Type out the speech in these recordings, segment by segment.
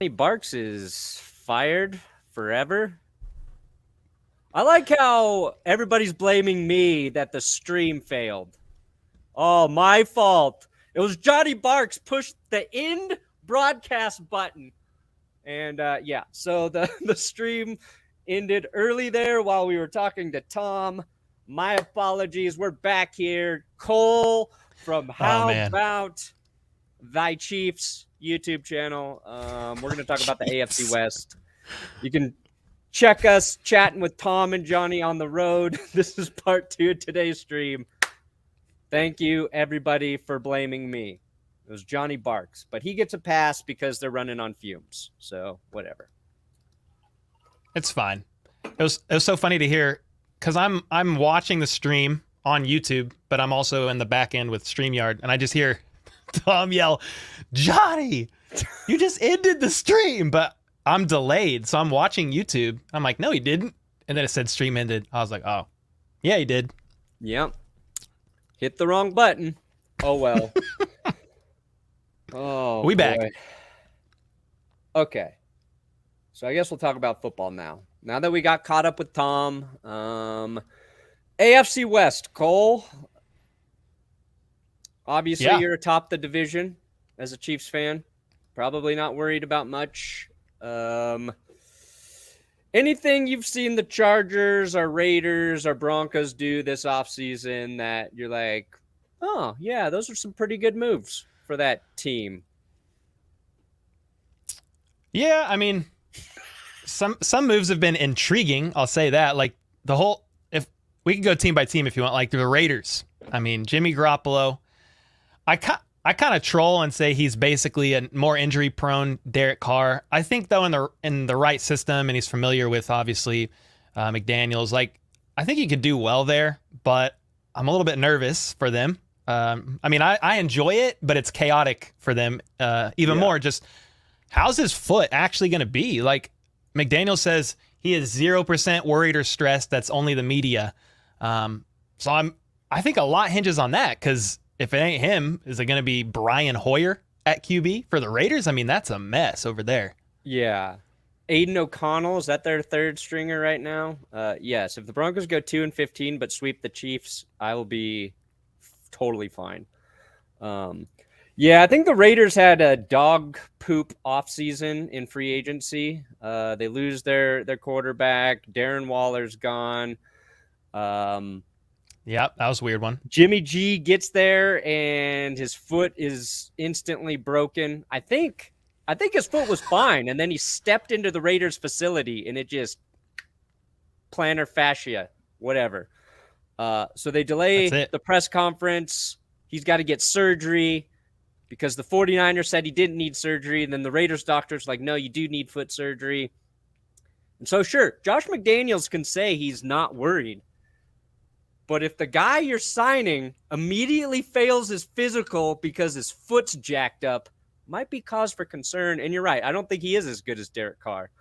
Barks is fired forever. I like how everybody's blaming me that the stream failed. Oh, my fault. It was Johnny Barks pushed the end broadcast button. And so the stream ended early there while we were talking to Tom. My apologies. We're back here. Cole from How About Thy Chiefs YouTube channel. We're going to talk about the AFC West. You can check us chatting with Tom and Johnny on the road. This is part 2 of today's stream. Thank you, everybody, for blaming me. It was Johnny Barks, but he gets a pass because they're running on fumes. So whatever. It's fine. It was so funny to hear because I'm watching the stream on YouTube, but I'm also in the back end with StreamYard, and I just hear Tom yell, "Johnny, you just ended the stream!" But I'm delayed, so I'm watching YouTube. I'm like, "No, he didn't," and then it said stream ended. I was like, "Oh, yeah, he did." Yep. Hit the wrong button. Oh well. Oh, we back. Okay. So I guess we'll talk about football now. Now that we got caught up with Tom, AFC West, Cole. Obviously, you're atop the division as a Chiefs fan. Probably not worried about much. Anything you've seen the Chargers or Raiders or Broncos do this offseason that you're like, oh, yeah, those are some pretty good moves for that team? Yeah, I mean, some moves have been intriguing. I'll say that. Like the whole, if we can go team by team if you want, like the Raiders. I mean, Jimmy Garoppolo. I kind of troll and say he's basically a more injury-prone Derek Carr. I think though in the right system, and he's familiar with obviously McDaniels. Like I think he could do well there, but I'm a little bit nervous for them. I mean, I enjoy it, but it's chaotic for them even more. Just how's his foot actually going to be? Like McDaniel says he is 0% worried or stressed. That's only the media. So I think a lot hinges on that because if it ain't him, is it going to be Brian Hoyer at QB for the Raiders? I mean, that's a mess over there. Yeah. Aiden O'Connell, is that their third stringer right now? Yes. If the Broncos go 2-15 but sweep the Chiefs, I will be totally fine. I think the Raiders had a dog poop offseason in free agency. They lose their quarterback. Darren Waller's gone. Yep, that was a weird one. Jimmy G gets there and his foot is instantly broken. I think his foot was fine, and then he stepped into the Raiders facility and it just plantar fascia, whatever. So they delay the press conference. He's got to get surgery because the 49ers said he didn't need surgery. And then the Raiders doctor's like, no, you do need foot surgery. And so, sure, Josh McDaniels can say he's not worried. But if the guy you're signing immediately fails his physical because his foot's jacked up, might be cause for concern. And you're right. I don't think he is as good as Derek Carr.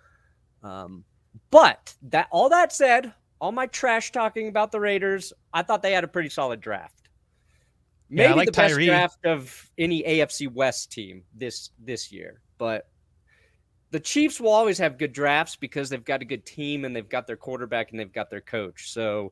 But all that said, all my trash talking about the Raiders, I thought they had a pretty solid draft. Maybe like the best draft of any AFC West team this year. But the Chiefs will always have good drafts because they've got a good team and they've got their quarterback and they've got their coach. So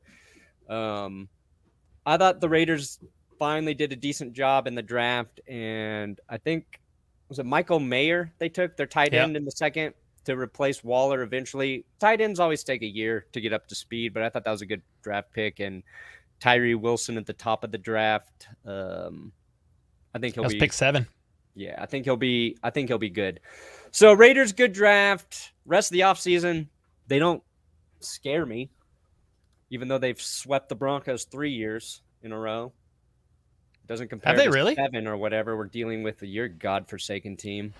I thought the Raiders finally did a decent job in the draft. And I think, was it Michael Mayer they took, their tight end in the second to replace Waller eventually. Tight ends always take a year to get up to speed, but I thought that was a good draft pick. And Tyree Wilson at the top of the draft. I think he'll be pick 7. Yeah, I think he'll be good. So Raiders, good draft. Rest of the offseason, they don't scare me, even though they've swept the Broncos 3 years in a row. Doesn't compare Have they to really? 7 or whatever we're dealing with your godforsaken team.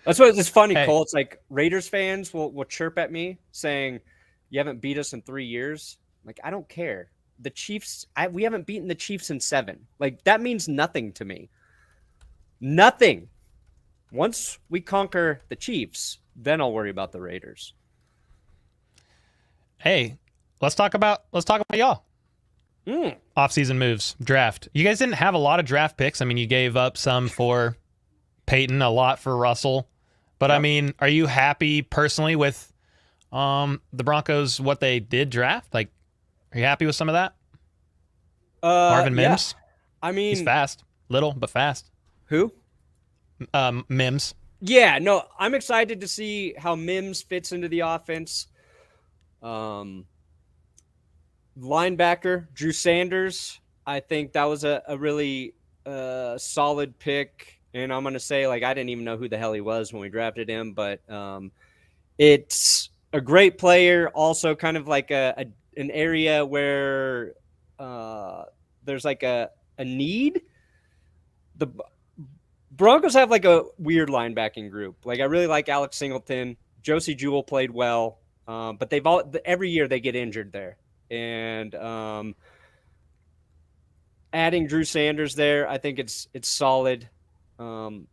That's what it's funny, Cole. It's like Raiders fans will chirp at me saying, you haven't beat us in 3 years. Like, I don't care. The Chiefs, we haven't beaten the Chiefs in 7. Like, that means nothing to me. Nothing. Once we conquer the Chiefs, then I'll worry about the Raiders. Hey, let's talk about y'all. Offseason moves, draft. You guys didn't have a lot of draft picks. I mean, you gave up some for Peyton, a lot for Russell. But, Yep. I mean, are you happy personally with the Broncos, what they did draft? Like, are you happy with some of that? Marvin Yeah. Mims? I mean, He's fast. Little, but fast. who? Mims. Yeah, no, I'm excited to see how Mims fits into the offense. Linebacker, Drew Sanders. I think that was a really solid pick. And I'm going to say, like, I didn't even know who the hell he was when we drafted him. But it's a great player. Also kind of like an area where there's like a need. The Broncos have like a weird linebacking group. Like I really like Alex Singleton. Josie Jewell played well, but every year they get injured there. And adding Drew Sanders there, I think it's solid. We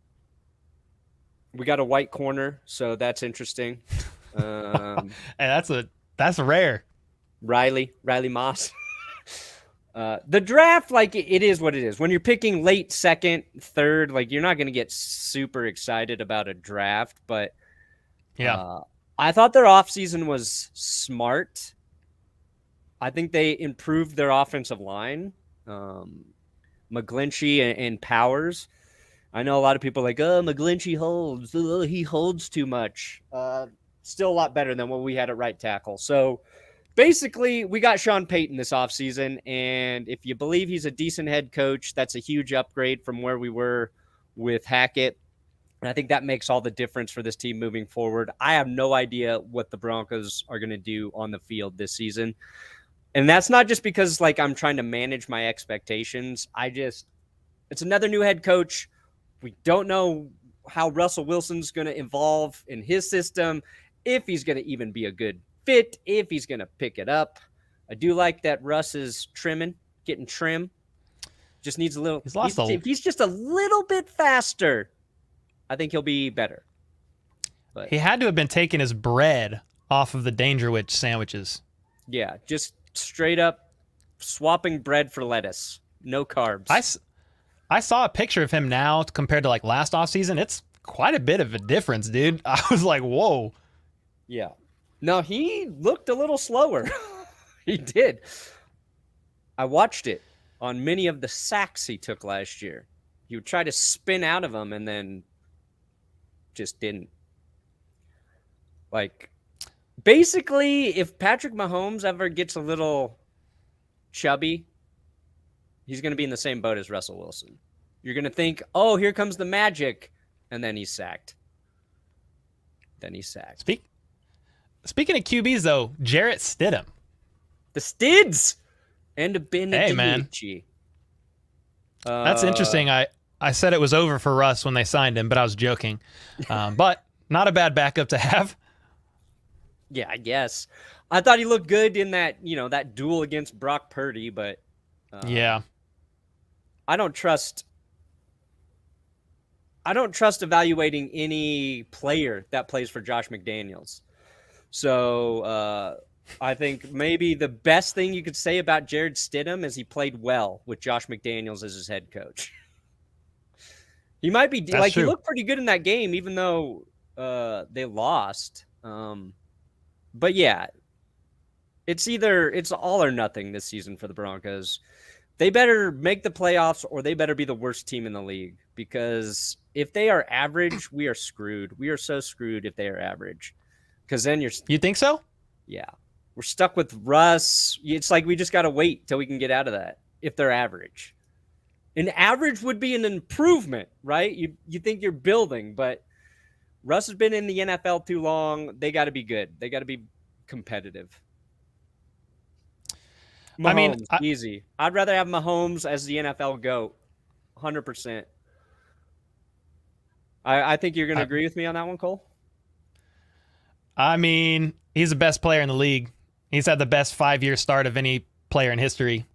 got a white corner, so that's interesting. And that's rare. Riley Moss. The draft, like it is what it is. When you're picking late second, third, like you're not going to get super excited about a draft. But yeah, I thought their offseason was smart. I think they improved their offensive line. McGlinchey and Powers. I know a lot of people are like, oh, McGlinchey holds. Oh, he holds too much. Still a lot better than what we had at right tackle. So basically, we got Sean Payton this offseason, and if you believe he's a decent head coach, that's a huge upgrade from where we were with Hackett. And I think that makes all the difference for this team moving forward. I have no idea what the Broncos are going to do on the field this season. And that's not just because like I'm trying to manage my expectations. It's another new head coach. We don't know how Russell Wilson's going to evolve in his system, if he's going to even be a good fit, if he's going to pick it up. I do like that Russ is getting trim. Just needs a little. If he's just a little bit faster, I think he'll be better. But he had to have been taking his bread off of the Danger Witch sandwiches. Yeah, just straight up swapping bread for lettuce. No carbs. I saw a picture of him now compared to like last offseason. It's quite a bit of a difference, dude. I was like, whoa. Yeah. No, he looked a little slower. He did. I watched it on many of the sacks he took last year. He would try to spin out of them and then just didn't. Like, basically, if Patrick Mahomes ever gets a little chubby, he's going to be in the same boat as Russell Wilson. You're going to think, oh, here comes the magic, and then he's sacked. Speaking of QBs, though, Jarrett Stidham. The Stids! And a Ben Hey, man. That's interesting. I said it was over for Russ when they signed him, but I was joking. But not a bad backup to have. Yeah, I guess. I thought he looked good in that, that duel against Brock Purdy, but yeah. I don't trust evaluating any player that plays for Josh McDaniels. So I think maybe the best thing you could say about Jared Stidham is he played well with Josh McDaniels as his head coach. He might be That's true. He looked pretty good in that game, even though they lost. But yeah, it's all or nothing this season for the Broncos. They better make the playoffs or they better be the worst team in the league, because if they are average, we are screwed. We are so screwed if they are average. Because then You think so? Yeah. We're stuck with Russ. It's like we just got to wait till we can get out of that if they're average. An average would be an improvement, right? You think you're building, but Russ has been in the NFL too long. They got to be good. They got to be competitive. Mahomes, easy. I'd rather have Mahomes as the NFL GOAT. 100%. I think you're going to agree with me on that one, Cole? I mean, he's the best player in the league. He's had the best 5-year start of any player in history.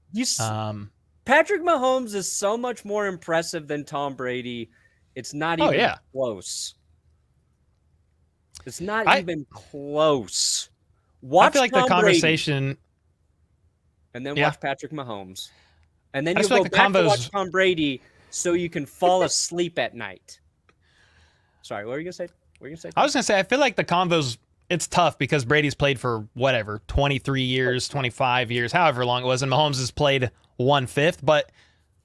Patrick Mahomes is so much more impressive than Tom Brady. It's not even close. It's not even close. I feel like Tom the conversation... Brady, and then watch Patrick Mahomes. And then you go back to watch Tom Brady so you can fall asleep at night. Sorry, what were you gonna say? I was gonna say I feel like the convo's it's tough because Brady's played for whatever 23 years, 25 years, however long it was, and Mahomes has played 1/5. But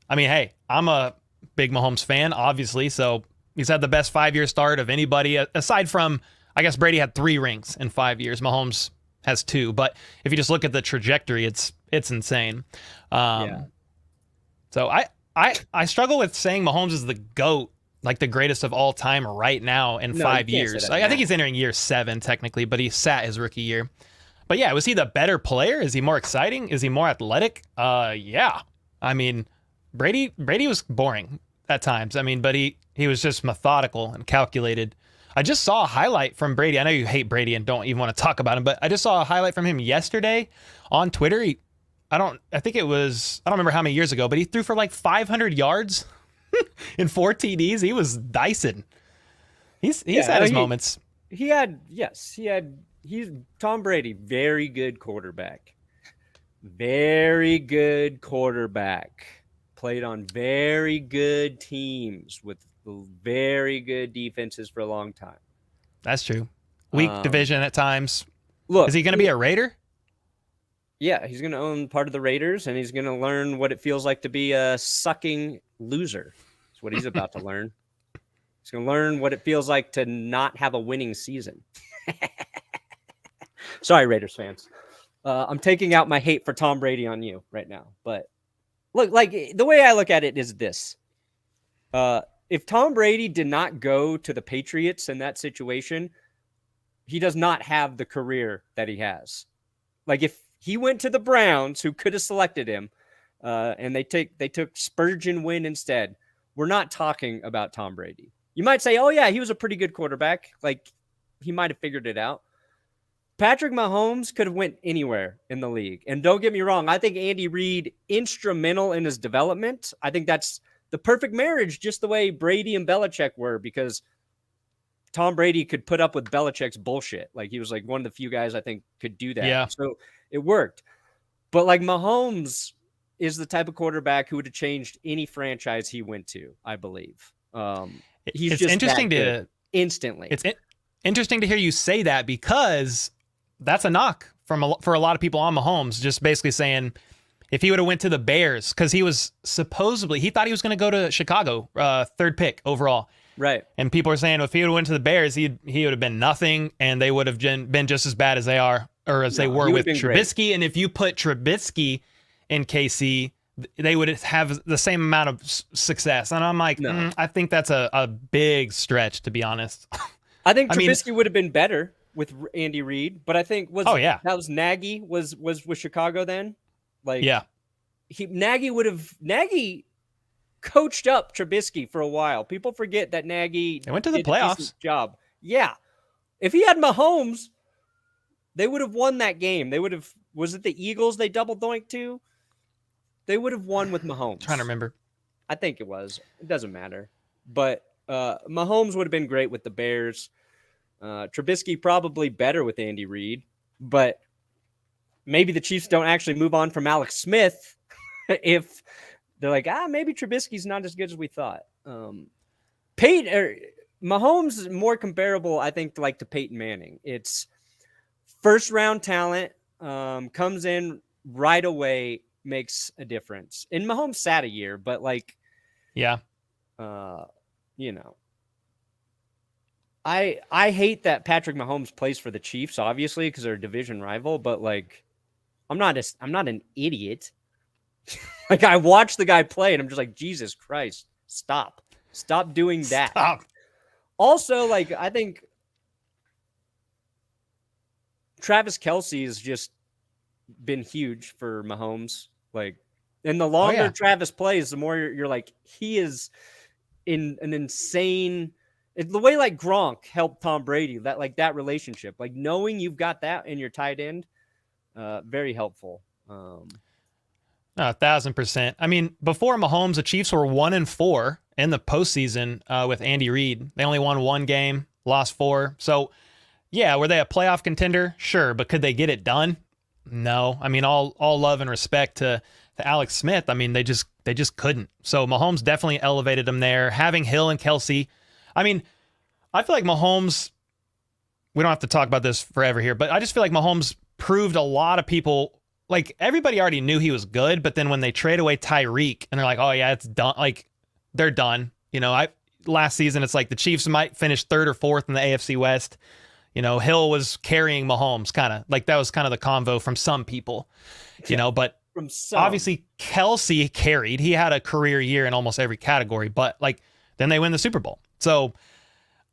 I mean, hey, I'm a big Mahomes fan, obviously, so he's had the best 5-year start of anybody aside from, I guess Brady had 3 rings in 5 years. Mahomes has 2, but if you just look at the trajectory, it's insane. So I struggle with saying Mahomes is the GOAT, like the greatest of all time right now in 5 years. I think he's entering year 7 technically, but he sat his rookie year. But yeah, was he the better player? Is he more exciting? Is he more athletic? Yeah. I mean, Brady was boring at times. I mean, but he was just methodical and calculated. I just saw a highlight from Brady. I know you hate Brady and don't even want to talk about him, but I just saw a highlight from him yesterday on Twitter. I don't remember how many years ago, but he threw for like 500 yards in 4 TDs. He was dicing. He's had his moments. He's Tom Brady, very good quarterback. Very good quarterback. Played on very good teams with very good defenses for a long time. That's true. Weak division at times. Look, is he going to be a Raider? Yeah, he's going to own part of the Raiders, and he's going to learn what it feels like to be a sucking loser. That's what he's about to learn. He's going to learn what it feels like to not have a winning season. Sorry, Raiders fans. I'm taking out my hate for Tom Brady on you right now. But look, like the way I look at it is this. If Tom Brady did not go to the Patriots in that situation, he does not have the career that he has. Like if he went to the Browns, who could have selected him, and they took Spurgeon Wynn instead, we're not talking about Tom Brady. You might say, oh, yeah, he was a pretty good quarterback. Like, he might have figured it out. Patrick Mahomes could have went anywhere in the league. And don't get me wrong, I think Andy Reid instrumental in his development. I think that's the perfect marriage, just the way Brady and Belichick were, because Tom Brady could put up with Belichick's bullshit. Like, he was like one of the few guys I think could do that. Yeah. So it worked. But like Mahomes is the type of quarterback who would have changed any franchise he went to, I believe. It's just interesting to instantly. It's interesting to hear you say that, because that's a knock for a lot of people on Mahomes, just basically saying if he would have went to the Bears, because he thought he was going to go to Chicago, 3rd pick overall. Right. And people are saying if he would have went to the Bears, he would have been nothing, and they would have been just as bad as they are, or as they were with Trubisky. Great. And if you put Trubisky in KC, they would have the same amount of success. And I'm like, I think that's a big stretch, to be honest. I think Trubisky would have been better with Andy Reid, but I think that was Nagy was with Chicago then. Like, yeah, Nagy coached up Trubisky for a while. People forget that Nagy went to the playoffs. Job. Yeah. If he had Mahomes, they would have won that game. They would have, was it the Eagles they double doinked to? They would have won with Mahomes. I'm trying to remember. I think it was. It doesn't matter. But Mahomes would have been great with the Bears. Trubisky probably better with Andy Reid. But maybe the Chiefs don't actually move on from Alex Smith if they're like, maybe Trubisky's not as good as we thought. Mahomes is more comparable, I think, to Peyton Manning. It's first-round talent, comes in right away, makes a difference. And Mahomes sat a year, but I hate that Patrick Mahomes plays for the Chiefs, obviously, because they're a division rival. But I'm not an idiot. I watch the guy play, and I'm just like, Jesus Christ, stop doing that. Stop. Also, I think Travis Kelce has just been huge for Mahomes. And the longer Travis plays, the more you're like, he is in an insane. The way Gronk helped Tom Brady, that relationship, knowing you've got that in your tight end, very helpful. 1,000%. I mean, before Mahomes, the Chiefs were 1-4 in the postseason with Andy Reid. They only won 1 game, lost 4. So, yeah, were they a playoff contender? Sure, but could they get it done? No. I mean, all love and respect to Alex Smith. I mean, they just couldn't. So Mahomes definitely elevated them there. Having Hill and Kelce. I mean, I feel like Mahomes, we don't have to talk about this forever here, but I just feel like Mahomes proved a lot of people, like everybody already knew he was good, but then when they trade away Tyreek and they're like, oh yeah, it's done. Like they're done. Last season, it's like the Chiefs might finish 3rd or 4th in the AFC West. Hill was carrying Mahomes, kind of like that was kind of the convo from some people, but From some. obviously Kelsey carried. He had a career year in almost every category, but like then they win the Super Bowl. So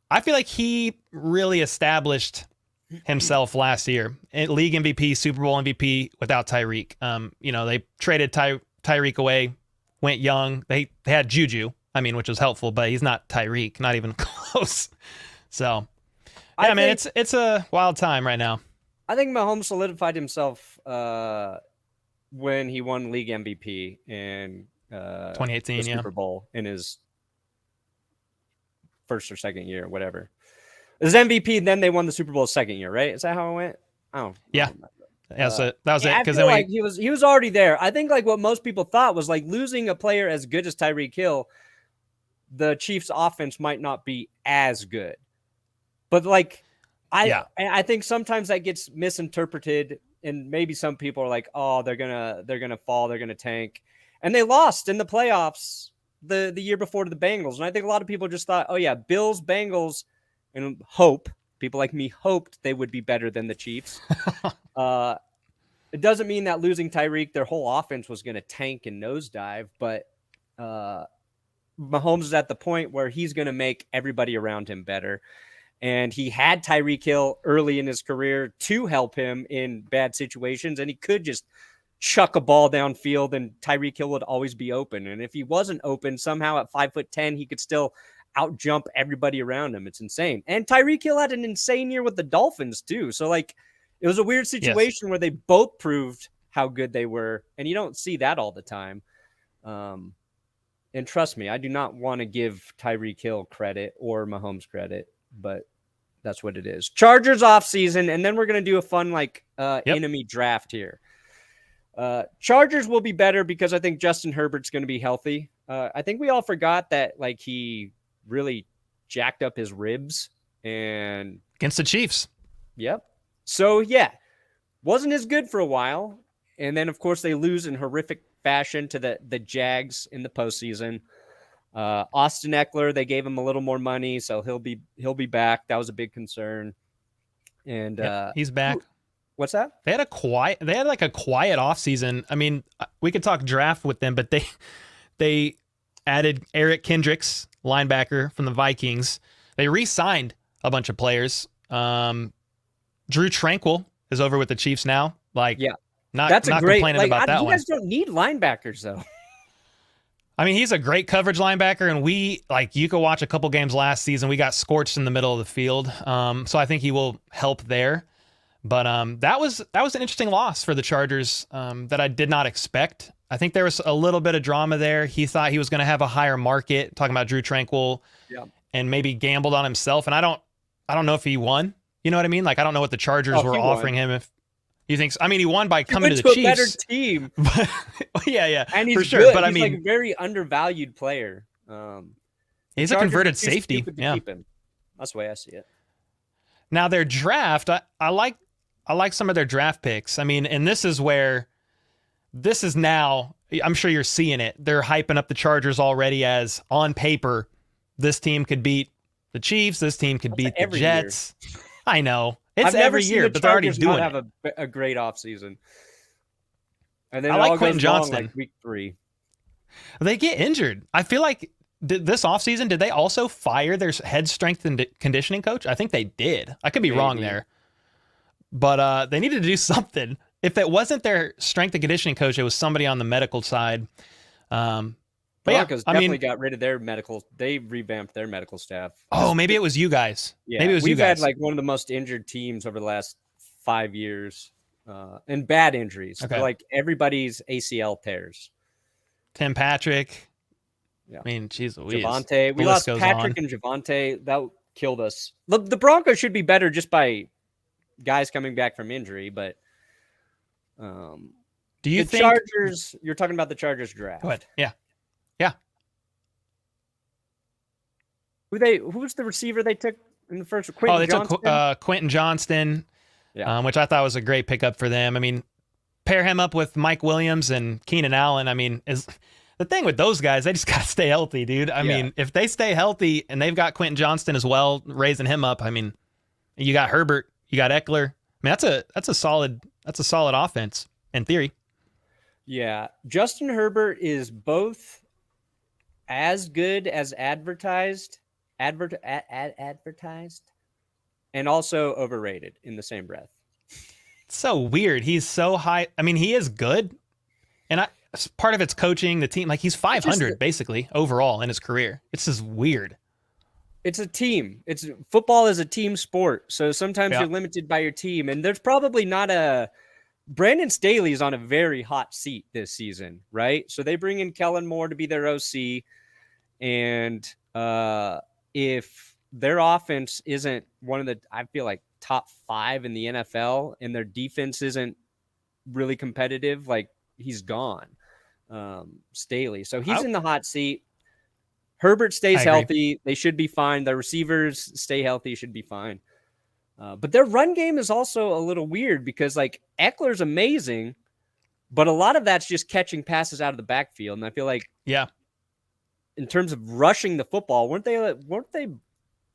I feel like he really established himself last year. League MVP, Super Bowl MVP without Tyreek. They traded Tyreek away, went young. They had Juju, which was helpful, but he's not Tyreek, not even close. So yeah, it's a wild time right now. I think Mahomes solidified himself when he won league MVP in 2018, the Super Bowl in his first or second year, whatever. It was MVP, and then they won the Super Bowl second year, right? Is that how it went? Oh, yeah. Yeah, so that was it. Because then he was already there. I think like what most people thought was like losing a player as good as Tyreek Hill, the Chiefs' offense might not be as good. But like, I think sometimes that gets misinterpreted, and maybe some people are like, "Oh, they're gonna fall, they're gonna tank," and they lost in the playoffs the year before to the Bengals. And I think a lot of people just thought, "Oh yeah, Bills, Bengals," and people like me hoped they would be better than the Chiefs. It doesn't mean that losing Tyreek, their whole offense was going to tank and nosedive, but Mahomes is at the point where he's going to make everybody around him better. And he had Tyreek Hill early in his career to help him in bad situations, and he could just chuck a ball downfield and Tyreek Hill would always be open. And if he wasn't open, somehow at 5'10", he could still out jump everybody around him. It's insane. And Tyreek Hill had an insane year with the Dolphins too. So like it was a weird situation where they both proved how good they were. And you don't see that all the time. And trust me, I do not want to give Tyreek Hill credit or Mahomes credit, but that's what it is. Chargers offseason, and then we're going to do a fun enemy draft here. Chargers will be better because I think Justin Herbert's going to be healthy. I think we all forgot that like he really jacked up his ribs and against the Chiefs. Yep. So yeah, wasn't as good for a while. And then of course they lose in horrific fashion to the Jags in the postseason. Austin Eckler, they gave him a little more money, so he'll be back. That was a big concern. And he's back. What's that? They had a quiet offseason. I mean, we could talk draft with them, but they added Eric Kendricks, linebacker from the Vikings. They re-signed a bunch of players. Drew Tranquil is over with the Chiefs now. Not complaining about that one. You guys don't need linebackers though. I mean, he's a great coverage linebacker, and you could watch a couple games last season. We got scorched in the middle of the field. So I think he will help there. But that was an interesting loss for the Chargers that I did not expect. I think there was a little bit of drama there. He thought he was going to have a higher market, talking about Drew Tranquil, and maybe gambled on himself. And I don't know if he won. You know what I mean? Like, I don't know what the Chargers were offering him. If you think, he won by coming to the Chiefs. A better team. yeah, and he's for sure. Good. But he's like a very undervalued player. He's a converted safety. Yeah, keep him. That's the way I see it. Now their draft, I like some of their draft picks. I mean, and this is now, I'm sure you're seeing it. They're hyping up the Chargers already as on paper, this team could beat the Chiefs. This team could beat the Jets. Year. I know. It's every year, but they're already doing it. Have a great offseason. And then I like Quentin Johnston. Like week 3. They get injured. I feel like this offseason, did they also fire their head strength and conditioning coach? I think they did. I could be wrong there. But they needed to do something. If it wasn't their strength and conditioning coach, it was somebody on the medical side. Broncos definitely got rid of their medical. They revamped their medical staff. Oh, maybe it was you guys. Yeah, maybe it was you guys. We've had like one of the most injured teams over the last 5 years, and bad injuries. Okay. Like everybody's ACL tears. Tim Patrick. Yeah. I mean, geez Louise. Javonte. We lost Patrick and Javonte. That killed us. The Broncos should be better just by guys coming back from injury, but do you think Chargers? You're talking about the Chargers draft. Go ahead. Yeah. Who's the receiver they took in the first. Oh, Quentin they Johnston. took Quentin Johnston, Yeah. which I thought was a great pickup for them. I mean, pair him up with Mike Williams and Keenan Allen. I mean, is the thing with those guys, they just got to stay healthy, dude. I mean, if they stay healthy and they've got Quentin Johnston as well, raising him up, I mean, you got Herbert, you got Eckler. I mean, that's a solid offense in theory. Yeah. Justin Herbert is both as good as advertised, advertised, and also overrated in the same breath. It's so weird. He's so high. I mean, he is good. And part of it's coaching the team. Like, he's 500 basically overall in his career. It's just weird. It's a team. Football is a team sport. So sometimes you're limited by your team. And there's probably not Brandon Staley is on a very hot seat this season, right? So they bring in Kellen Moore to be their OC. And if their offense isn't one of the, I feel like, top 5 in the NFL, and their defense isn't really competitive, like, he's gone. Staley. So he's in the hot seat. Herbert stays healthy. They should be fine. The receivers stay healthy, should be fine. But their run game is also a little weird because, like, Eckler's amazing, but a lot of that's just catching passes out of the backfield. And I feel like, in terms of rushing the football, weren't they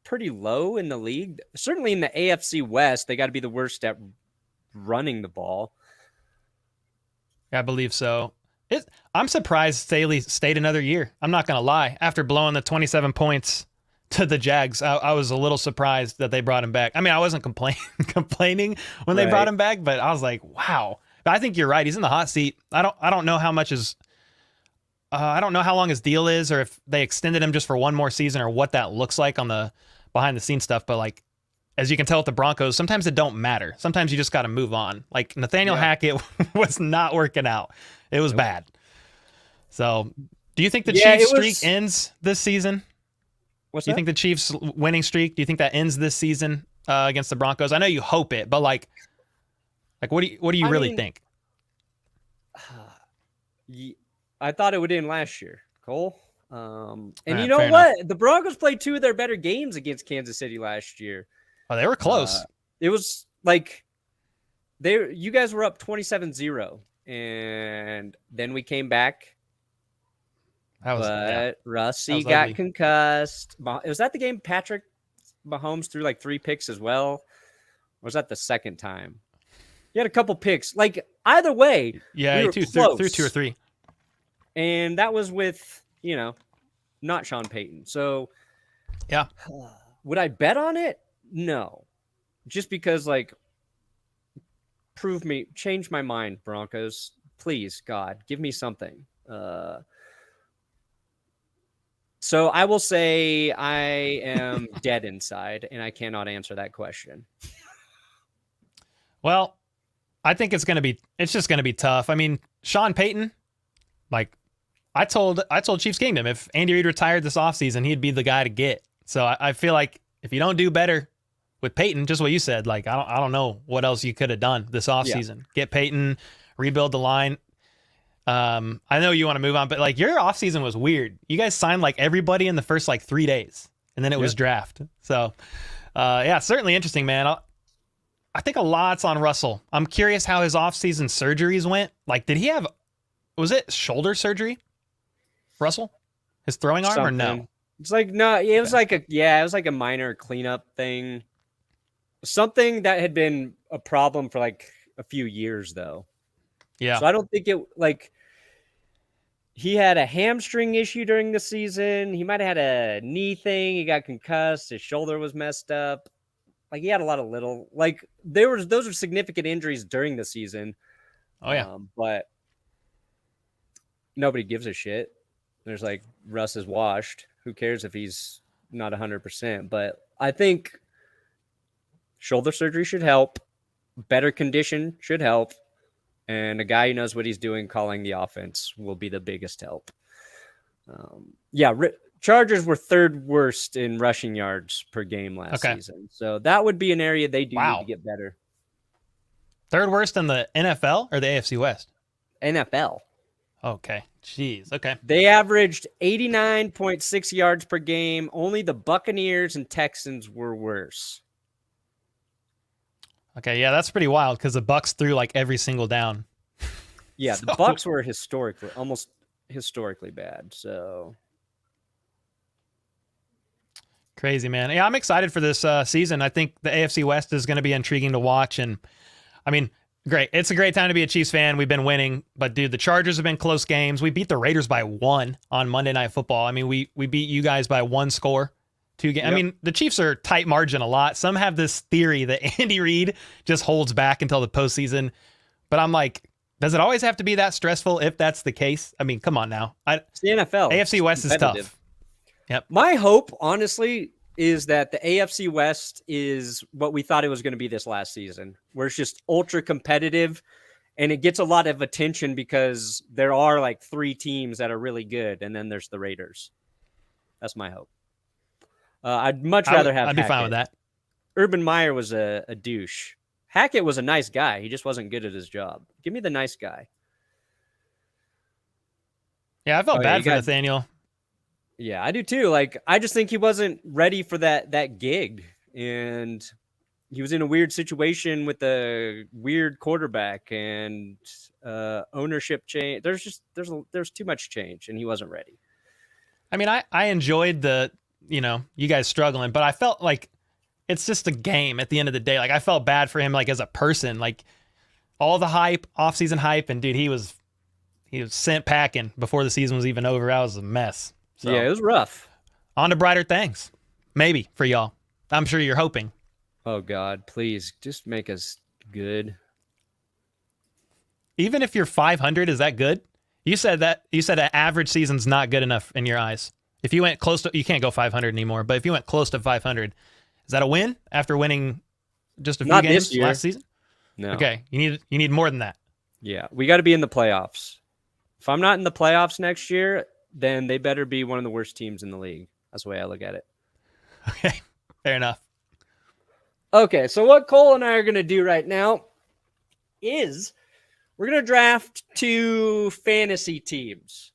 pretty low in the league? Certainly in the AFC West, they got to be the worst at running the ball. I believe so. I'm surprised Staley stayed another year. I'm not going to lie. After blowing the 27 points to the Jags, I was a little surprised that they brought him back. I mean, I wasn't complaining when they brought him back, but I was like, wow. But I think you're right. He's in the hot seat. I don't know how much is. I don't know how long his deal is, or if they extended him just for one more season, or what that looks like on the behind the scenes stuff. But, like, as you can tell with the Broncos, sometimes it don't matter. Sometimes you just got to move on. Like, Nathaniel Hackett was not working out. It was bad. So, do you think the Chiefs streak ends this season? Do you think the Chiefs winning streak, do you think that ends this season against the Broncos? I know you hope it, but like what do you really think? I thought it would end last year, Cole. And you know what? Enough. The Broncos played 2 of their better games against Kansas City last year. Oh, they were close. It was like you guys were up 27-0, and then we came back. Russie got concussed. Was that the game Patrick Mahomes threw like 3 picks as well? Or was that the second time? He had a couple picks. Like, either way, he threw 2 or 3. And that was with, not Sean Payton. So, would I bet on it? No. Just because, like, change my mind, Broncos. Please, God, give me something. So I will say I am dead inside, and I cannot answer that question. Well, I think it's just going to be tough. I mean, Sean Payton, like, I told Chiefs Kingdom, if Andy Reid retired this offseason, he'd be the guy to get. So I feel like if you don't do better with Payton, just what you said, like, I don't know what else you could have done this offseason. Get Payton, rebuild the line. I know you want to move on, but, like, your offseason was weird. You guys signed, like, everybody in the first, like, 3 days, and then it was draft. So, certainly interesting, man. I think a lot's on Russell. I'm curious how his offseason surgeries went. Like, was it shoulder surgery, Russell? His throwing arm, or no? It's like, no, it was like a minor cleanup thing. Something that had been a problem for like a few years, though. Yeah. So I don't think he had a hamstring issue during the season. He might have had a knee thing. He got concussed. His shoulder was messed up. Like, he had a lot of those were significant injuries during the season. Oh, yeah. But nobody gives a shit. There's like, Russ is washed. Who cares if he's not 100%? But I think shoulder surgery should help. Better condition should help. And a guy who knows what he's doing calling the offense will be the biggest help. Chargers were 3rd worst in rushing yards per game last season. So that would be an area they do need to get better. 3rd worst in the NFL or the AFC West? NFL. Okay. Jeez. Okay. They averaged 89.6 yards per game. Only the Buccaneers and Texans were worse. Okay. Yeah, that's pretty wild because the Bucks threw like every single down. Yeah, the Bucks were almost historically bad. So crazy, man. Yeah, I'm excited for this season. I think the AFC West is going to be intriguing to watch. And I mean, great. It's a great time to be a Chiefs fan. We've been winning, but dude, the Chargers have been close games. We beat the Raiders by 1 on Monday Night Football. I mean, we beat you guys by 1 score. 2 games. Yep. I mean, the Chiefs are tight margin a lot. Some have this theory that Andy Reid just holds back until the postseason. But I'm like, does it always have to be that stressful if that's the case? I mean, come on now. It's the NFL. AFC West is tough. Yep. My hope, honestly, is that the AFC West is what we thought it was going to be this last season, where it's just ultra competitive and it gets a lot of attention because there are like 3 teams that are really good, and then there's the Raiders. That's my hope. I'd much rather have I'd be fine with that. Urban Meyer was a douche. Hackett was a nice guy. He just wasn't good at his job. Give me the nice guy. Yeah, I felt bad for Nathaniel. Yeah, I do too. Like, I just think he wasn't ready for that gig, and he was in a weird situation with a weird quarterback and ownership change. There's too much change, and he wasn't ready. I mean, I enjoyed you guys struggling, but I felt like it's just a game at the end of the day. Like, I felt bad for him, like, as a person, like all the hype, offseason hype, and dude, he was sent packing before the season was even over. That was a mess. So, yeah, it was rough. On to brighter things. Maybe for y'all. I'm sure you're hoping. Oh, God, please just make us good. Even if you're 500, is that good? You said an average season's not good enough in your eyes. If you went close to, you can't go 500 anymore, but if you went close to 500, is that a win after winning just a few games last season? No. Okay, you need more than that. Yeah, we got to be in the playoffs. If I'm not in the playoffs next year, then they better be one of the worst teams in the league. That's the way I look at it. Okay, fair enough. Okay, so what Cole and I are going to do right now is we're going to draft 2 fantasy teams.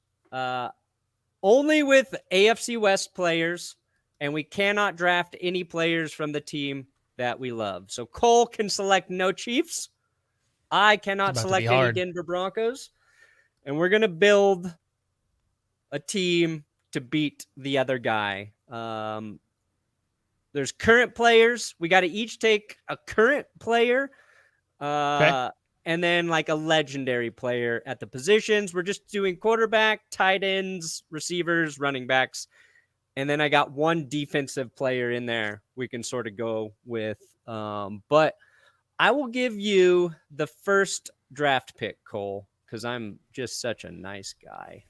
Only with AFC West players, and we cannot draft any players from the team that we love. So Cole can select no Chiefs. I cannot select any Denver Broncos. And we're going to build a team to beat the other guy. There's current players. We got to each take a current player and then like a legendary player at the positions. We're just doing quarterback, tight ends, receivers, running backs. And then I got 1 defensive player in there we can sort of go with. But I will give you the first draft pick, Cole, because I'm just such a nice guy.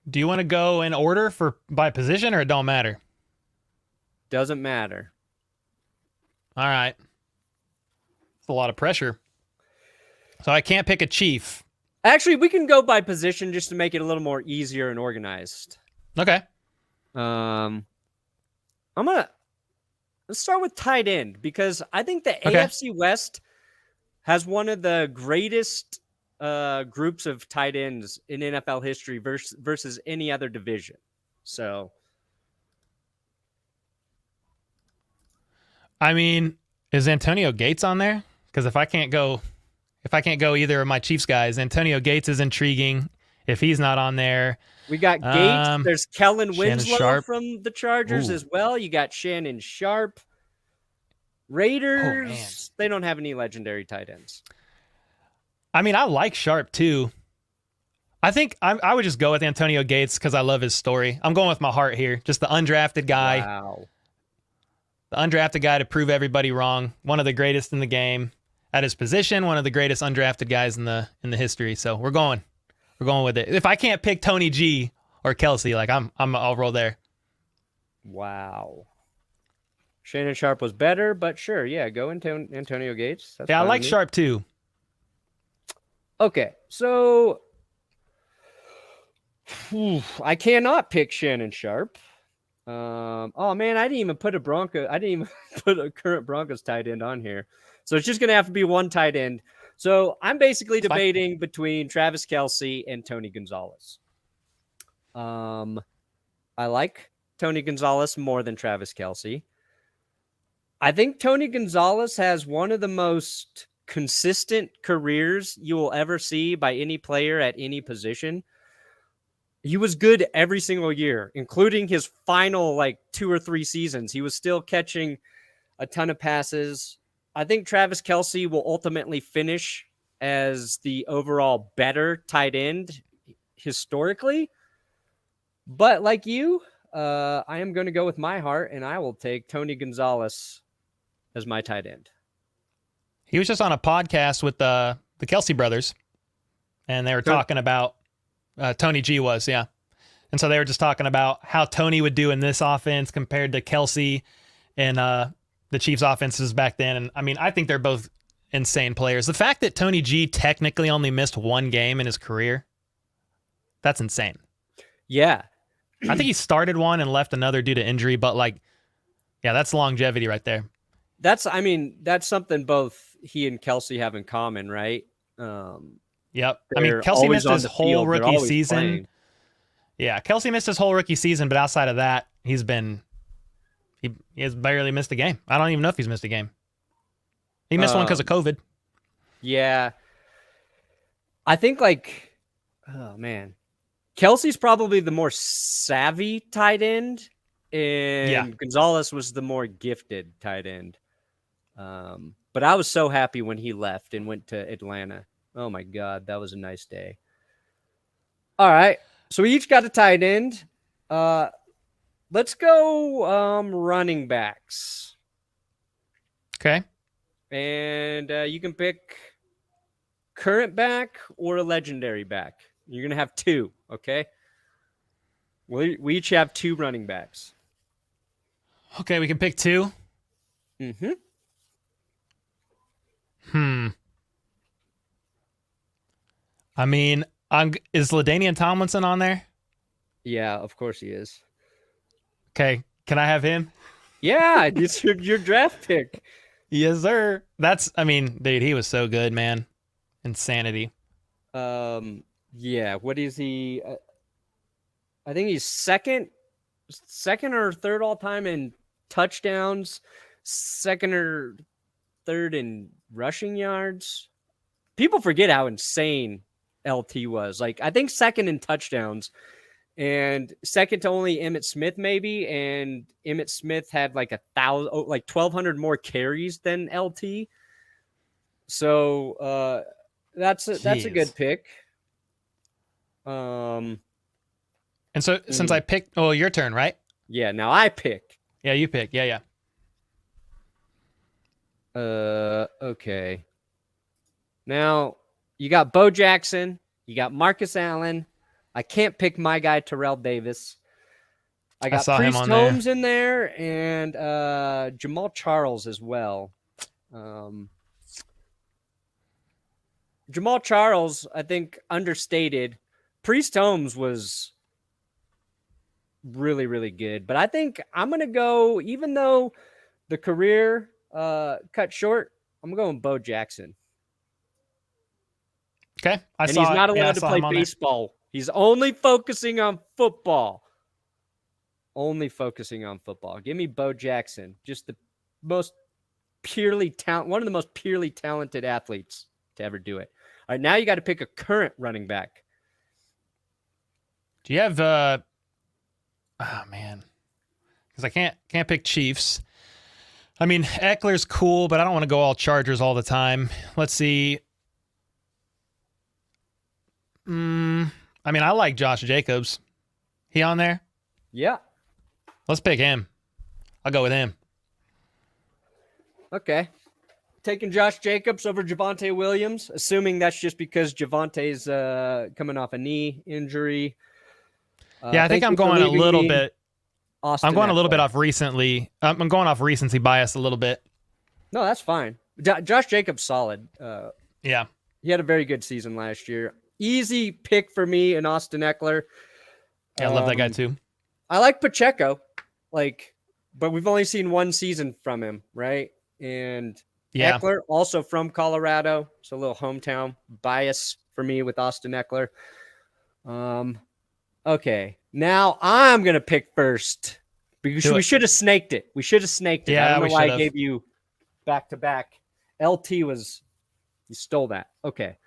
Do you want to go in order by position, or it don't matter? Doesn't matter. All right. It's a lot of pressure. So I can't pick a Chief. Actually, we can go by position just to make it a little more easier and organized. Okay. Let's start with tight end, because I think the AFC West has one of the greatest groups of tight ends in NFL history versus any other division. So, I mean, is Antonio Gates on there? Because if I can't go either of my Chiefs guys, Antonio Gates is intriguing. If he's not on there, we got Gates. There's Kellen Winslow from the Chargers as well. You got Shannon Sharp. Raiders, they don't have any legendary tight ends. I mean, I like Sharp too. I think I would just go with Antonio Gates because I love his story. I'm going with my heart here. Just the undrafted guy. Wow. The undrafted guy to prove everybody wrong. One of the greatest in the game at his position. One of the greatest undrafted guys in the history. So we're going with it. If I can't pick Tony G or Kelsey, like I'll roll there. Wow. Shannon Sharp was better, but sure, yeah, go into Antonio Gates. That's I like Sharp too. Okay, so I cannot pick Shannon Sharp. Oh man, I didn't even put a current Broncos tight end on here. So it's just gonna have to be one tight end. So I'm basically Fine. debating between Travis Kelce and Tony Gonzalez. I like Tony Gonzalez more than Travis Kelce. I think Tony Gonzalez has one of the most consistent careers you will ever see by any player at any position. He was good every single year, including his final like 2 or 3 seasons. He was still catching a ton of passes. I think Travis Kelce will ultimately finish as the overall better tight end historically. But like you, I am going to go with my heart, and I will take Tony Gonzalez as my tight end. He was just on a podcast with the Kelsey brothers, and they were talking about Tony G was, yeah. And so they were just talking about how Tony would do in this offense compared to Kelsey and the Chiefs' offenses back then. And I mean, I think they're both insane players. The fact that Tony G technically only missed 1 game in his career, that's insane. Yeah. I think he started one and left another due to injury, but like, yeah, that's longevity right there. That's something both he and Kelsey have in common, right? Yep. I mean, Kelsey missed his whole rookie season. Playing. Yeah, Kelsey missed his whole rookie season, but outside of that, he has barely missed a game. I don't even know if he's missed a game. He missed one because of COVID. Yeah. I think oh man. Kelsey's probably the more savvy tight end, and Gonzalez was the more gifted tight end. But I was so happy when he left and went to Atlanta. Oh my God, that was a nice day. All right. So we each got a tight end. Let's go running backs. Okay. And you can pick current back or a legendary back. You're going to have 2, okay? We each have 2 running backs. Okay, we can pick 2. Mm-hmm. I mean, is LaDainian Tomlinson on there? Yeah, of course he is. Okay, can I have him? Yeah, it's your draft pick. Yes, sir. Dude, he was so good, man. Insanity. Yeah, what is he? I think he's second or third all time in touchdowns, second or third in rushing yards. People forget how insane LT was. Like, I think second in touchdowns and second to only Emmitt Smith maybe. And Emmitt Smith had like 1,200 more carries than LT. So that's a good pick. And so since I picked, your turn, right? Yeah, now I pick. Yeah, you pick. Yeah. Okay. Now you got Bo Jackson, you got Marcus Allen. I can't pick my guy Terrell Davis. I got Priest Holmes in there and Jamal Charles as well. Jamal Charles, I think, understated. Priest Holmes was really, really good. But I think I'm going to go, even though the career cut short, I'm going Bo Jackson. Okay. He's not allowed to play baseball. He's only focusing on football. Only focusing on football. Give me Bo Jackson. Just the most one of the most purely talented athletes to ever do it. All right, now you got to pick a current running back. Do you have oh man. Because I can't pick Chiefs. I mean, Eckler's cool, but I don't want to go all Chargers all the time. Let's see. I mean, I like Josh Jacobs. He on there? Yeah. Let's pick him. I'll go with him. Okay. Taking Josh Jacobs over Javonte Williams, assuming that's just because Javonte's coming off a knee injury. Yeah, I think I'm going a little bit. Austin I'm going a little bit off recently. I'm going off recency bias a little bit. No, that's fine. Josh Jacobs, solid. Yeah. He had a very good season last year. Easy pick for me and Austin Eckler. Yeah, I love that guy too. I like Pacheco, but we've only seen one season from him, right? And Yeah. Eckler, also from Colorado. So a little hometown bias for me with Austin Eckler. Okay. Now I'm going to pick first because we should have snaked it. Yeah, I don't know we why I should've. gave you back to back. LT was, you stole that. Okay.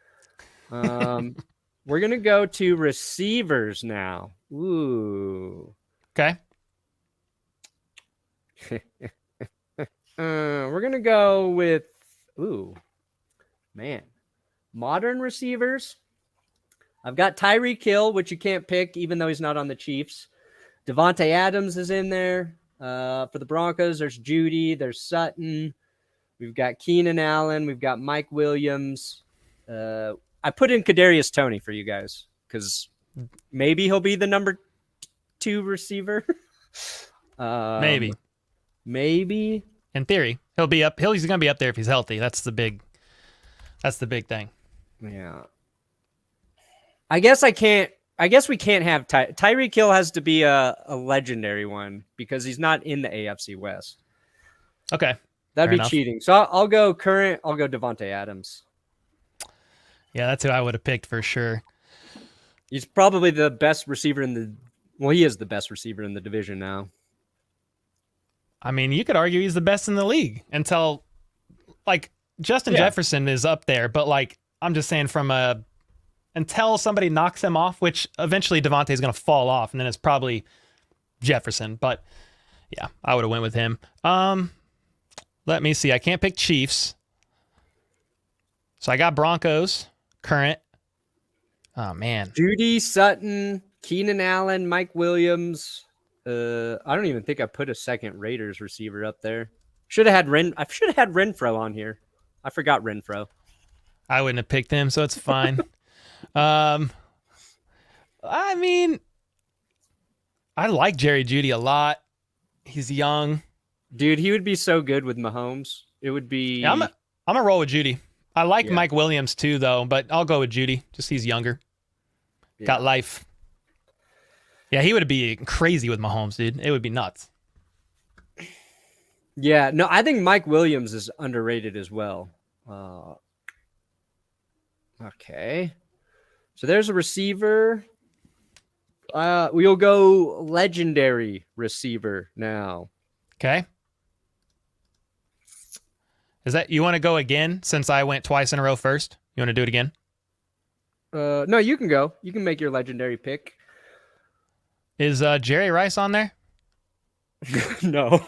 We're going to go to receivers now. Ooh. Okay. We're going to go with, modern receivers. I've got Tyreek Hill, which you can't pick, even though he's not on the Chiefs. Devontae Adams is in there. For the Broncos, there's Judy, there's Sutton. We've got Keenan Allen. We've got Mike Williams. I put in Kadarius Toney for you guys because maybe he'll be the number 2 receiver. Maybe. In theory, he'll be up. He's going to be up there if he's healthy. That's the big thing. Yeah. I guess we can't have Tyreek Hill. Has to be a legendary one because he's not in the AFC West. Okay. That'd be cheating. So I'll go current. I'll go Devontae Adams. Yeah, that's who I would have picked for sure. He's probably the best receiver he is the best receiver in the division now. I mean, you could argue he's the best in the league until, Justin Jefferson is up there. But, I'm just saying until somebody knocks him off, which eventually Devontae's going to fall off, and then it's probably Jefferson. But, yeah, I would have went with him. Let me see. I can't pick Chiefs. So I got Broncos, current. Oh, man. Judy, Sutton, Keenan Allen, Mike Williams. I don't even think I put a second Raiders receiver up there. Should have had I should have had Renfro on here. I forgot Renfro. I wouldn't have picked him, so it's fine. I mean, I like Jerry Jeudy a lot. He's young. Dude, he would be so good with Mahomes. It would be... Yeah, I'm gonna roll with Jeudy. I like Mike Williams too, though, but I'll go with Jeudy. Just he's younger. Yeah. Got life. Yeah, he would be crazy with Mahomes, dude. It would be nuts. Yeah, no, I think Mike Williams is underrated as well. Okay. So there's a receiver. We'll go legendary receiver now. Okay. Is that you want to go again since I went twice in a row first? You want to do it again? No, you can go. You can make your legendary pick. Is Jerry Rice on there? No.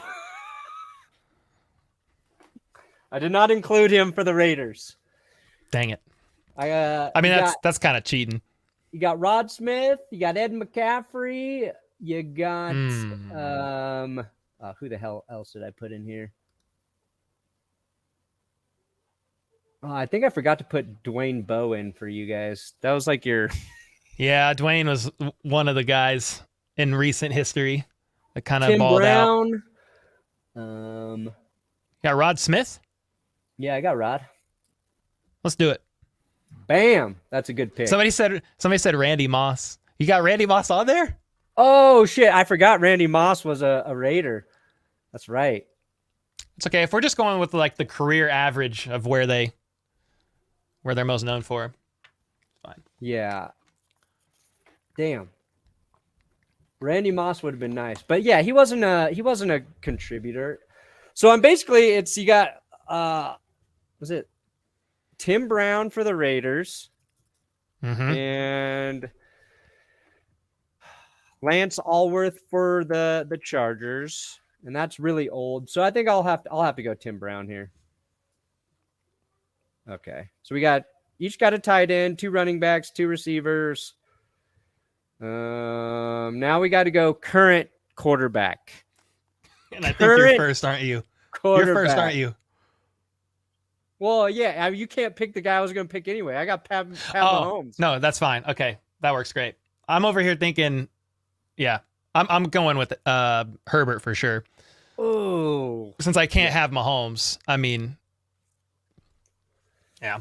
I did not include him for the Raiders. Dang it. I mean, that's kind of cheating. You got Rod Smith. You got Ed McCaffrey. You got who the hell else did I put in here? Oh, I think I forgot to put Dwayne Bowe in for you guys. That was like your... Yeah, Dwayne was one of the guys in recent history that kind of Tim balled Brown. out. Got Rod Smith? Yeah, I got Rod. Let's do it. Bam. That's a good pick. Somebody said Randy Moss. You got Randy Moss on there? Oh, shit. I forgot Randy Moss was a Raider. That's right. It's okay. If we're just going with the career average of where they're most known for, it's fine. Yeah. Damn. Randy Moss would have been nice. But yeah, he wasn't a contributor. So I'm basically you got was it Tim Brown for the Raiders and Lance Allworth for the Chargers, and that's really old. So I think I'll have to go Tim Brown here. Okay, so we each got a tight end, 2 running backs, 2 receivers. Now we got to go current quarterback. And I think you're first, aren't you? You're first, aren't you? Well, yeah, you can't pick the guy I was going to pick anyway. I got Pat Mahomes. No, that's fine. Okay, that works great. I'm over here thinking, yeah, I'm going with Herbert for sure. Oh, since I can't have Mahomes, I mean, yeah,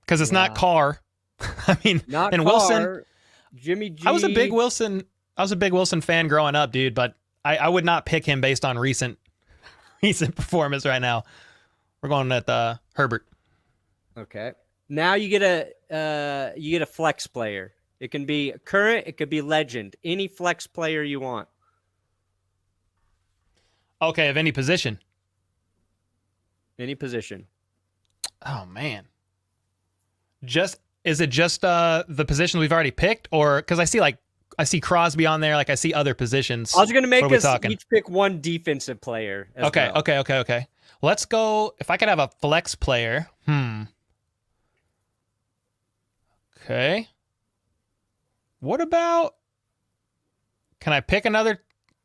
because it's not Carr. I mean, not and Carr, Wilson. Jimmy G. I was a big Wilson fan growing up, dude. But I would not pick him based on recent performance right now. We're going at Herbert. Okay. Now you get a flex player. It can be current, it could be legend. Any flex player you want. Okay, of any position. Any position. Oh man. Is it just the position we've already picked, or because I see Crosby on there, like I see other positions. I was going to make us talking? each pick one defensive player. Okay. Let's go. If I could have a flex player. Okay. What about? Can I pick another?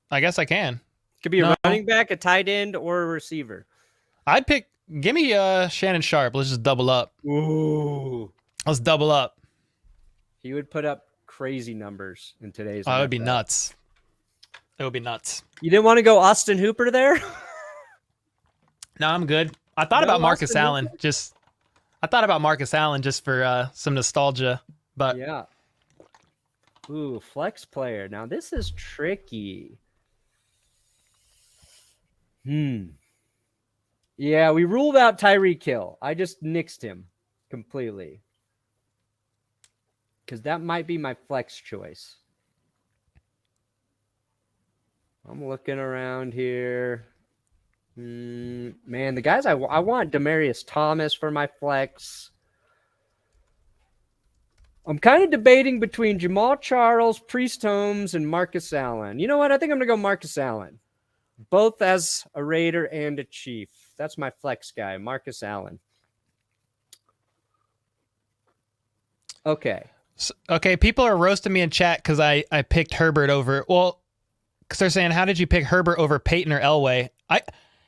I guess I can. Could be a running back, a tight end, or a receiver. I'd pick. Give me Shannon Sharp. Let's just double up. Ooh. Let's double up. He would put up crazy numbers in today's. Oh, it would be nuts. It would be nuts. You didn't want to go Austin Hooper there? No, I'm good. I thought about Marcus Allen. I thought about Marcus Allen just for some nostalgia. But yeah. Ooh, flex player. Now this is tricky. Yeah, we ruled out Tyreek Hill. I just nixed him completely. Because that might be my flex choice. I'm looking around here. Man, the guys I want Demaryius Thomas for my flex. I'm kind of debating between Jamal Charles, Priest Holmes, and Marcus Allen. You know what? I think I'm going to go Marcus Allen. Both as a Raider and a Chief. That's my flex guy, Marcus Allen. Okay. Okay, people are roasting me in chat because I picked Herbert over. Well, because they're saying, how did you pick Herbert over Peyton or Elway?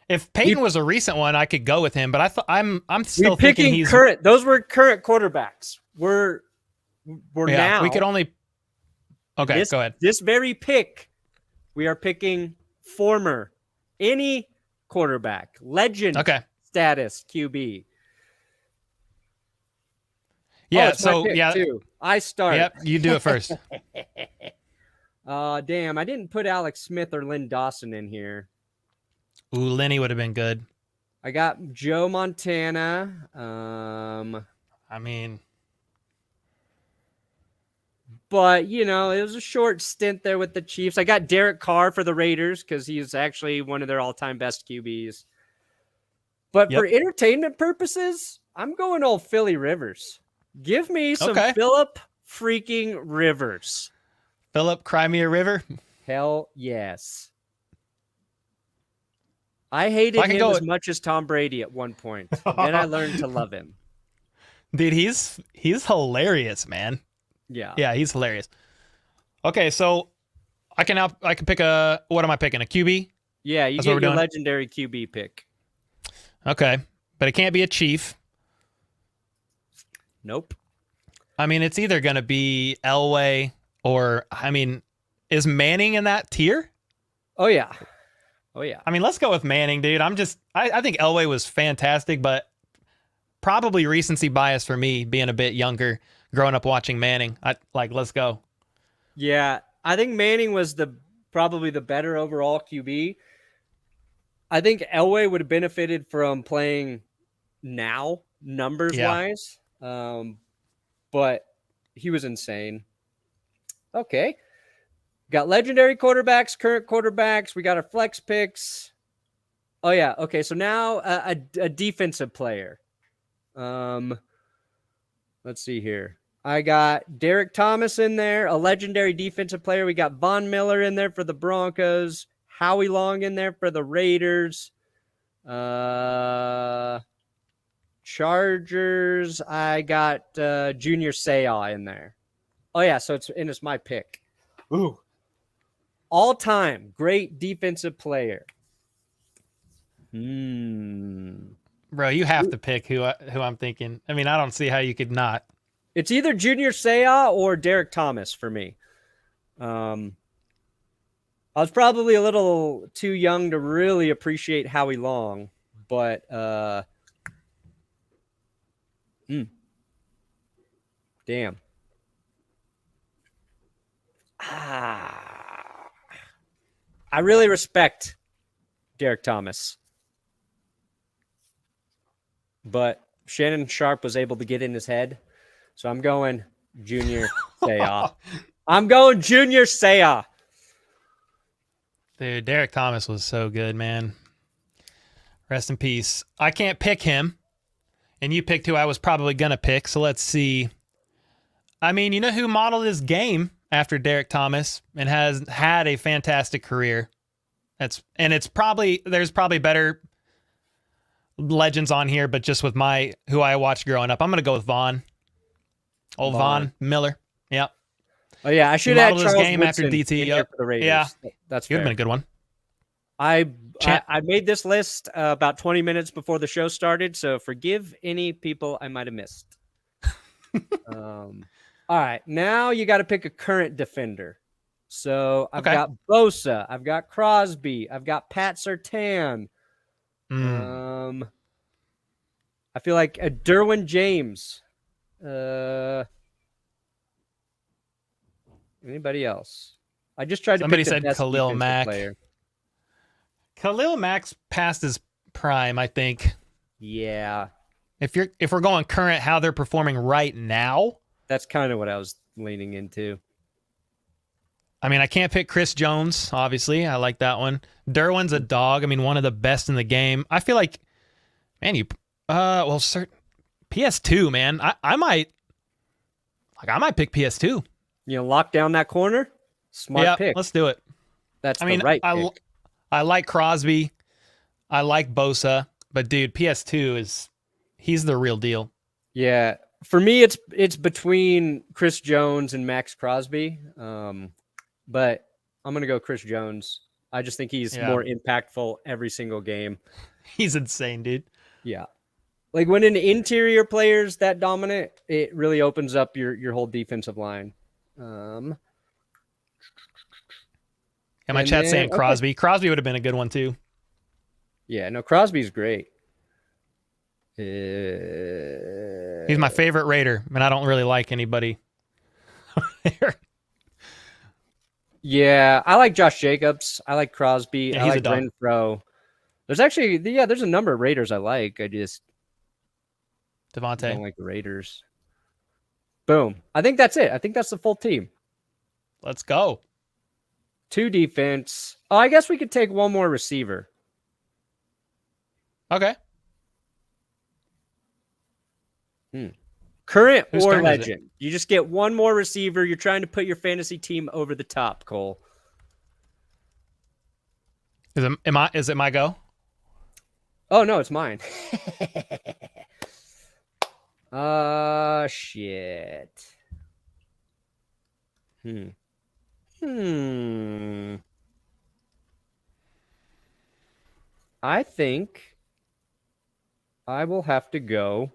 If Peyton was a recent one, I could go with him, but I'm still thinking he's current. Those were current quarterbacks. We're now. We could only. Okay, go ahead. This very pick, we are picking former, any quarterback, legend status QB. Yeah. Too. I start. Yep, you do it first. Damn, I didn't put Alex Smith or Lynn Dawson in here. Ooh, Lenny would have been good. I got Joe Montana. But, it was a short stint there with the Chiefs. I got Derek Carr for the Raiders because he's actually one of their all-time best QBs. But for entertainment purposes, I'm going old Philly Rivers. Give me some Phillip freaking Rivers. Phillip, cry me a river? Hell yes. I hated him as much as Tom Brady at one point. Then I learned to love him. Dude, he's hilarious, man. Yeah, he's hilarious. Okay, so I can pick what am I picking? A QB? Yeah, you get your legendary QB pick. Okay, but it can't be a Chief. Nope. It's either going to be Elway or, is Manning in that tier? Oh, yeah. Let's go with Manning, dude. I think Elway was fantastic, but probably recency bias for me being a bit younger, growing up watching Manning. Let's go. Yeah, I think Manning was probably the better overall QB. I think Elway would have benefited from playing now, numbers-wise. But he was insane. Okay. Got legendary quarterbacks, current quarterbacks. We got our flex picks. Oh, yeah. Okay, so now a defensive player. Let's see here. I got Derek Thomas in there, a legendary defensive player. We got Von Miller in there for the Broncos. Howie Long in there for the Raiders. Chargers, I got Junior Seau in there. Oh, yeah, so it's my pick. Ooh. All-time great defensive player. Bro, you have to pick who I'm thinking. I don't see how you could not. It's either Junior Seau or Derek Thomas for me. I was probably a little too young to really appreciate Howie Long, but damn. I really respect Derek Thomas. but Shannon Sharp was able to get in his head. So I'm going Junior Seau. I'm going Junior Seau. Dude, Derek Thomas was so good, man. Rest in peace. I can't pick him, and you picked who I was probably going to pick, so let's see. I mean, you know who modeled his game after Derek Thomas and has had a fantastic career? There's probably better legends on here, but just with who I watched growing up, I'm going to go with Von. Old Von Miller. Yep. Oh yeah, I should have had his Charles game after Woodson DT. in here for the Raiders. Yeah, that's he would fair. have been a good one. I made this list about 20 minutes before the show started, so forgive any people I might have missed. All right, now you got to pick a current defender. So I've got Bosa, I've got Crosby, I've got Pat Surtain. I feel like Derwin James. Anybody else? I just tried Somebody to pick the said best Khalil defensive Mack. player. Khalil Mack's past his prime, I think. Yeah. If we're going current, how they're performing right now, that's kind of what I was leaning into. I mean, I can't pick Chris Jones, obviously. I like that one. Derwin's a dog. I mean, one of the best in the game. I feel like, man, PS2, man. I might pick PS2. You know, lock down that corner. Smart pick. Let's do it. That's the right pick. I like Crosby. I like Bosa, but dude, PS2 he's the real deal. Yeah, for me, it's between Chris Jones and Max Crosby. But I'm gonna go Chris Jones. I just think he's more impactful every single game. He's insane, dude. Yeah. Like when an interior player's that dominant, it really opens up your whole defensive line. My chat's saying Crosby. Crosby would have been a good one too. Yeah, no, Crosby's great. He's my favorite Raider, and I don't really like anybody. Yeah, I like Josh Jacobs. I like Crosby. Yeah, I like Renfro. There's actually, there's a number of Raiders I like. I just Devontae. don't like the Raiders. Boom. I think that's it. I think that's the full team. Let's go. 2 defense. Oh, I guess we could take one more receiver. Okay. Current or legend? You just get one more receiver. You're trying to put your fantasy team over the top, Cole. Is it my go? Oh no, it's mine. Shit. I think I will have to go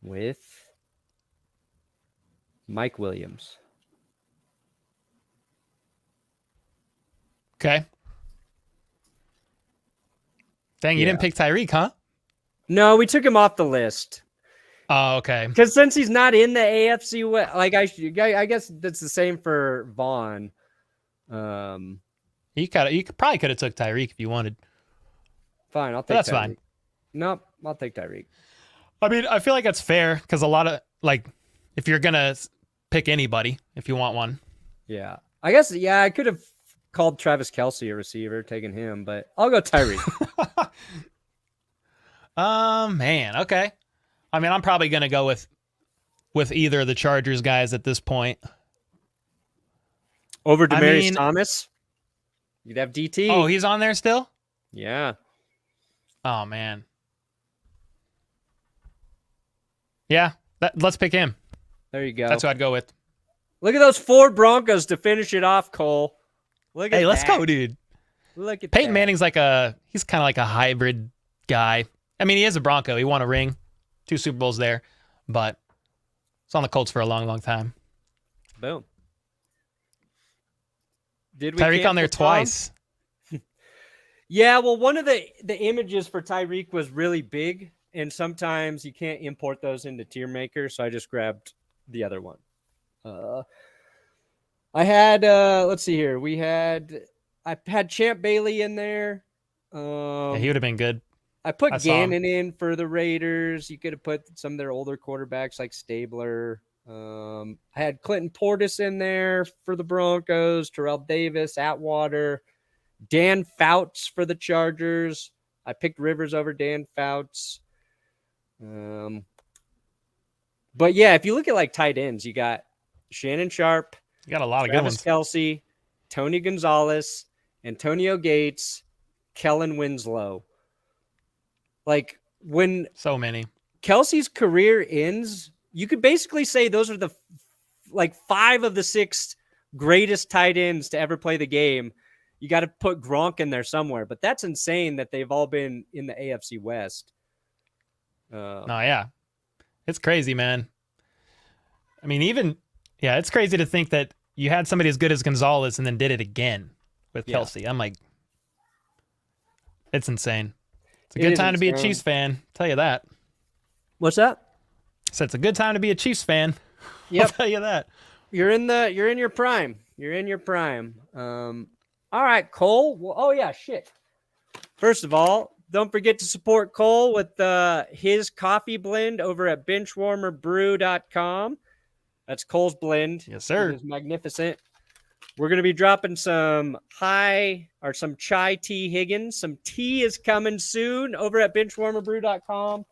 with Mike Williams. Okay. Dang, you didn't pick Tyreek, huh? No, we took him off the list. Oh, okay. Because since he's not in the AFC West, like I guess that's the same for Vaughn. You probably could have took Tyreek if you wanted. Fine, I'll take. That's Tyreek. fine. Nope, I'll take Tyreek. I mean, I feel like that's fair because a lot of if you're gonna pick anybody, if you want one. Yeah, I guess. Yeah, I could have called Travis Kelce a receiver, taken him, but I'll go Tyreek. Man, okay. I mean, I'm probably gonna go with either of the Chargers guys at this point. Over Demaryius Thomas. You'd have DT. Oh, he's on there still? Yeah. Oh man. Yeah, let's pick him. There you go. That's who I'd go with. Look at those 4 Broncos to finish it off, Cole. Look at let's go, dude. Look at Peyton that. Manning's he's kind of like a hybrid guy. I mean, he is a Bronco. He won a ring, 2 Super Bowls there, but it's on the Colts for a long, long time. Boom. Did we Tyreek on there twice? Yeah, well, one of the images for Tyreek was really big, and sometimes you can't import those into Tier Maker, so I just grabbed the other one. I had let's see here. I had Champ Bailey in there. Yeah, he would have been good. I put I saw him. Gannon in for the Raiders. You could have put some of their older quarterbacks like Stabler. I had Clinton Portis in there for the Broncos, Terrell Davis, Atwater, Dan Fouts for the Chargers. I picked Rivers over Dan Fouts. But yeah, if you look at like tight ends, you got Shannon Sharp, You got a lot of good Travis ones. Kelce, Tony Gonzalez, Antonio Gates, Kellen Winslow. Like when So many. Kelsey's career ends, you could basically say those are the like 5 of the 6 greatest tight ends to ever play the game. You got to put Gronk in there somewhere, but that's insane that they've all been in the AFC West. No, yeah. It's crazy, man. I mean, it's crazy to think that you had somebody as good as Gonzalez and then did it again with Kelsey. I'm like, it's insane. It's a good time to be a Chiefs fan. Tell you that. What's that? So it's a good time to be a Chiefs fan. Yep. I'll tell you that. You're in your prime. You're in your prime. All right, Cole. Well, oh yeah, shit. First of all, don't forget to support Cole with his coffee blend over at benchwarmerbrew.com. That's Cole's blend. Yes, sir. It is magnificent. We're going to be dropping some chai tea Higgins. Some tea is coming soon over at benchwarmerbrew.com.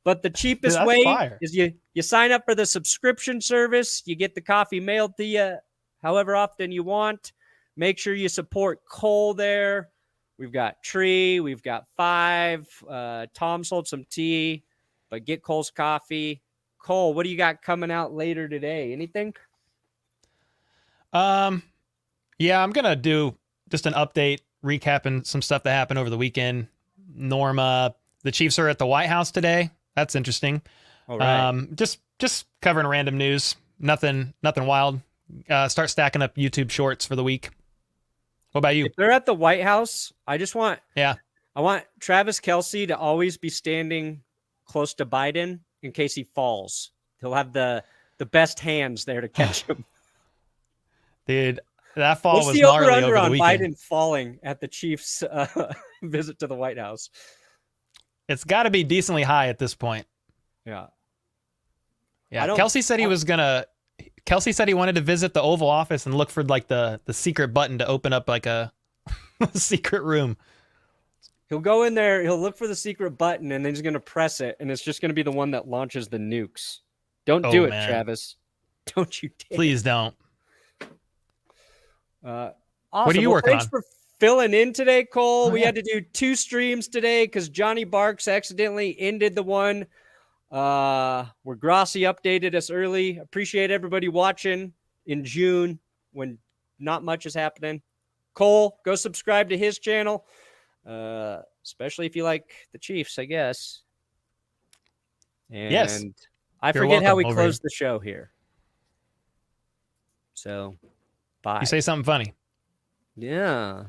But the cheapest way is you sign up for the subscription service. You get the coffee mailed to you however often you want. Make sure you support Cole there. We've got Tree. We've got 5. Tom sold some tea. But get Cole's coffee. Cole, what do you got coming out later today? Anything? Yeah, I'm gonna do just an update, recapping some stuff that happened over the weekend. Norma, the Chiefs are at the White House today. That's interesting. All right. Just covering random news. Nothing wild. Start stacking up YouTube shorts for the week. What about you? If they're at the White House, I want Travis Kelce to always be standing close to Biden in case he falls. He'll have the best hands there to catch him. Dude, that fall What's was the gnarly over-under over the on weekend. Biden falling at the Chiefs' visit to the White House? It's got to be decently high at this point. Yeah. Yeah. Kelce said he wanted to visit the Oval Office and look for like the secret button to open up like a secret room. He'll go in there, he'll look for the secret button, and then he's going to press it, and it's just going to be the one that launches the nukes. Don't do it, man. Travis. Don't you dare. Please don't. Awesome. What are you working thanks on? for filling in today, Cole. We had to do 2 streams today because Johnny Barks accidentally ended the one where Grossi updated us early. Appreciate everybody watching in June when not much is happening. Cole, go subscribe to his channel, especially if you like the Chiefs, I guess. And yes. I forget how we close the show here. So, bye. You say something funny. Yeah.